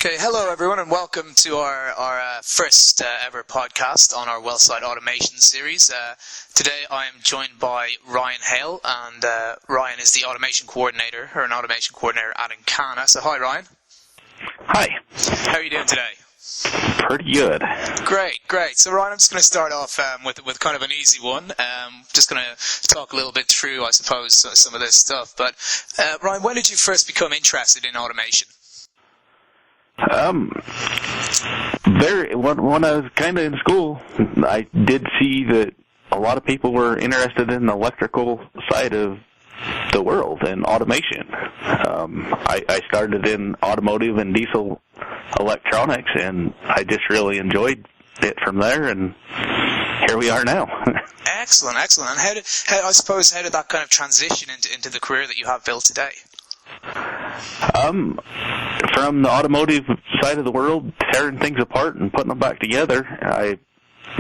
Okay, hello everyone, and welcome to our first ever podcast on our Wellsite Automation series. Today I am joined by Ryan Hale, and Ryan is the automation coordinator, or an automation coordinator at Encana. So hi Ryan. Hi. How are you doing today? Pretty good. Great. So Ryan, I'm just going to start off with kind of an easy one. Just going to talk a little bit through, I suppose, some of this stuff. But Ryan, when did you first become interested in automation? When I was kind of in school, I did see that a lot of people were interested in the electrical side of the world and automation. I started in automotive and diesel electronics, and I just really enjoyed it from there, and here we are now. Excellent. And how did that kind of transition into the career that you have built today? From the automotive side of the world, tearing things apart and putting them back together, I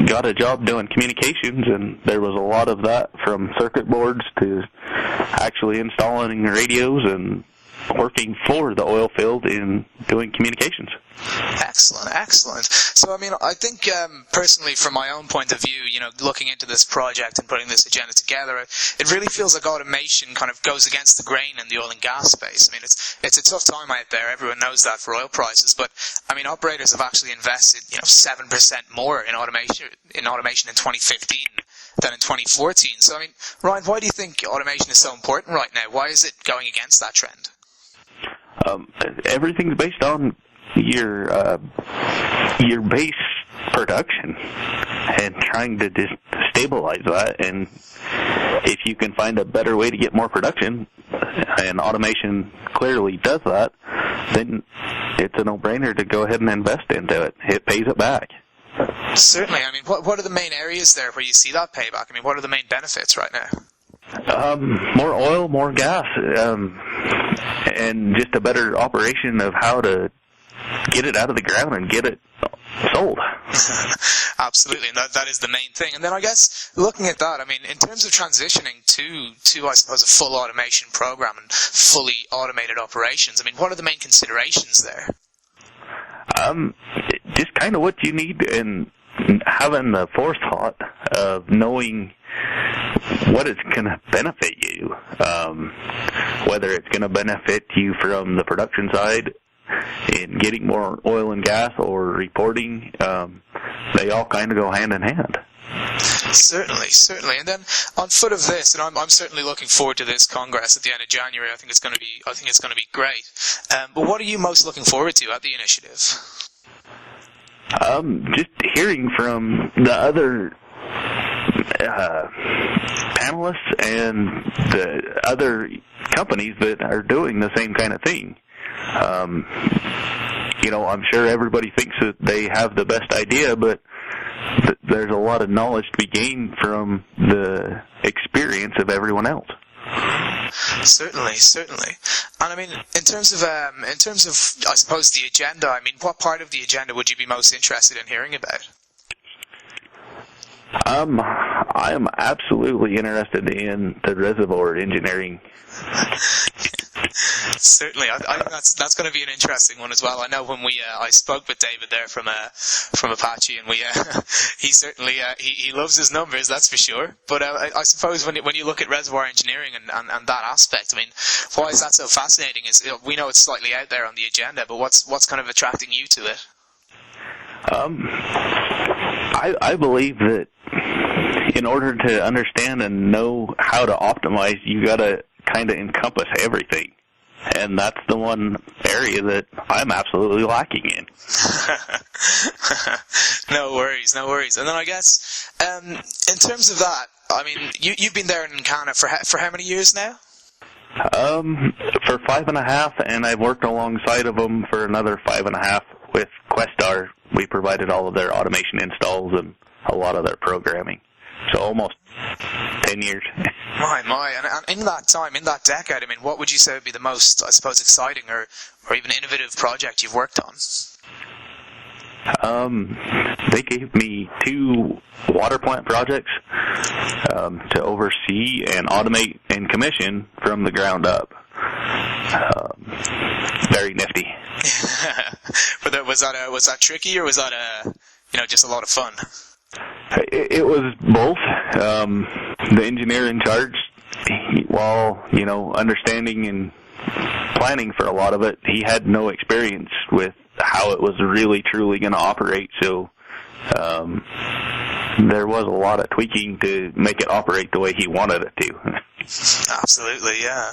got a job doing communications, and there was a lot of that, from circuit boards to actually installing radios and working for the oil field in doing communications. Excellent. So, I mean, I think personally, from my own point of view, looking into this project and putting this agenda together, it really feels like automation kind of goes against the grain in the oil and gas space. I mean, it's a tough time out there. Everyone knows that for oil prices, but I mean, operators have actually invested 7% more in automation in 2015 than in 2014. So, I mean, Ryan, why do you think automation is so important right now? Why is it going against that trend? Everything's based on your base production and trying to just stabilize that. And if you can find a better way to get more production, and automation clearly does that, then it's a no-brainer to go ahead and invest into it. It pays it back. Certainly. I mean, what are the main areas there where you see that payback? I mean, what are the main benefits right now? More oil, more gas, and just a better operation of how to get it out of the ground and get it sold. Absolutely, and that is the main thing. And then I guess, looking at that, I mean, in terms of transitioning to I suppose, a full automation program and fully automated operations, I mean, what are the main considerations there? Just kind of what you need, and having the forethought of knowing what it's going to benefit you, whether it's going to benefit you from the production side in getting more oil and gas or reporting. They all kind of go hand in hand. Certainly. And then on foot of this, and I'm certainly looking forward to this Congress at the end of January. I think it's going to be great. But what are you most looking forward to at the initiative? Just hearing from the other panelists and the other companies that are doing the same kind of thing. I'm sure everybody thinks that they have the best idea, but there's a lot of knowledge to be gained from the experience of everyone else. Certainly. And I mean, in terms of I suppose the agenda, I mean, what part of the agenda would you be most interested in hearing about? I am absolutely interested in the reservoir engineering. Certainly, I think that's going to be an interesting one as well. I know when I spoke with David there from Apache, and he certainly he loves his numbers, that's for sure. But I suppose when you look at reservoir engineering and that aspect, I mean, why is that so fascinating? Is we know it's slightly out there on the agenda, but what's kind of attracting you to it? I believe that in order to understand and know how to optimize, you got to kind of encompass everything. And that's the one area that I'm absolutely lacking in. No worries. And then I guess, in terms of that, I mean, you've been there in Encana for how many years now? For 5.5, and I've worked alongside of them for another 5.5 with Questar. We provided all of their automation installs and a lot of their programming. So almost 10 years. My. And in that time, in that decade, I mean, what would you say would be the most, I suppose, exciting or even innovative project you've worked on? They gave me 2 water plant projects to oversee and automate and commission from the ground up. Very nifty. But was that tricky, or was that just a lot of fun? It was both. The engineer in charge, while understanding and planning for a lot of it, he had no experience with how it was really truly going to operate. So there was a lot of tweaking to make it operate the way he wanted it to. Absolutely, yeah.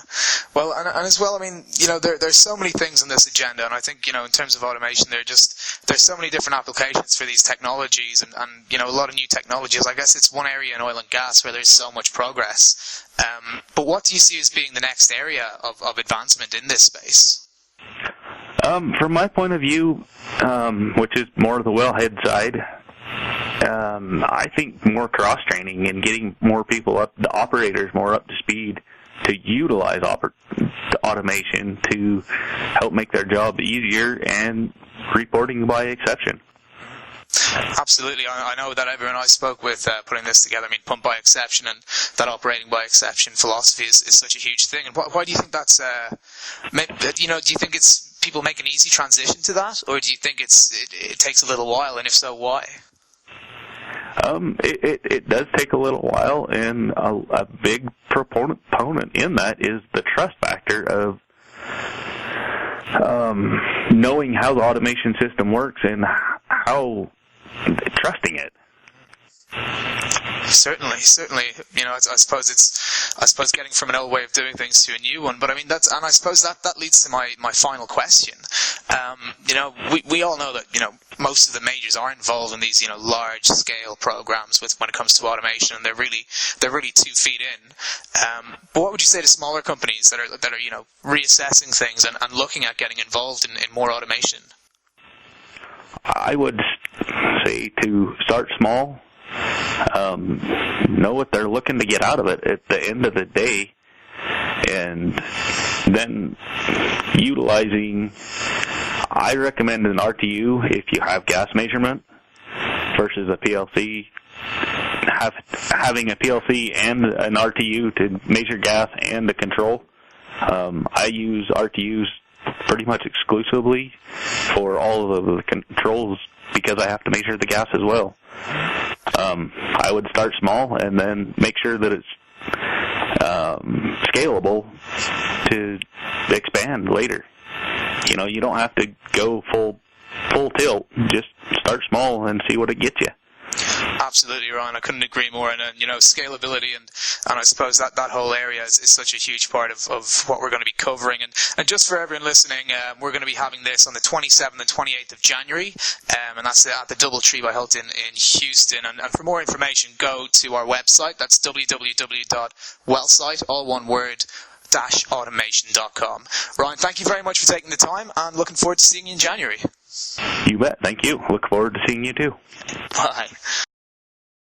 Well, and as well, I mean, there's so many things on this agenda, and I think, in terms of automation, there's so many different applications for these technologies, and a lot of new technologies. I guess it's one area in oil and gas where there's so much progress. But what do you see as being the next area of advancement in this space? From my point of view, which is more of the wellhead side, I think more cross-training and getting more people the operators more up to speed to utilize automation to help make their job easier, and reporting by exception. Absolutely. I know that everyone I spoke with putting this together, pump by exception and that operating by exception philosophy is such a huge thing. And why do you think that's, do you think it's people make an easy transition to that, or do you think it takes a little while, and if so, why? It does take a little while, and a big proponent in that is the trust factor of knowing how the automation system works and how trusting it. Certainly. I suppose getting from an old way of doing things to a new one. But I suppose that leads to my final question. We all know that most of the majors are involved in these large scale programs when it comes to automation, and they're really 2 feet in. But what would you say to smaller companies that are reassessing things and looking at getting involved in more automation? I would say to start small. Know what they're looking to get out of it at the end of the day, and then utilizing, I recommend an RTU if you have gas measurement versus a PLC. Having a PLC and an RTU to measure gas and the control. I use RTUs pretty much exclusively for all of the controls because I have to measure the gas as well. I would start small and then make sure that it's scalable to expand later. You don't have to go full tilt. Just start small and see what it gets you. Absolutely, Ryan. I couldn't agree more. And scalability and I suppose that whole area is such a huge part of what we're going to be covering. And just for everyone listening, we're going to be having this on the 27th and 28th of January, and that's at the DoubleTree by Hilton in Houston. And for more information, go to our website. That's www.wellsite, all one word, automation.com. Ryan, thank you very much for taking the time, and looking forward to seeing you in January. You bet. Thank you. Look forward to seeing you too. Bye.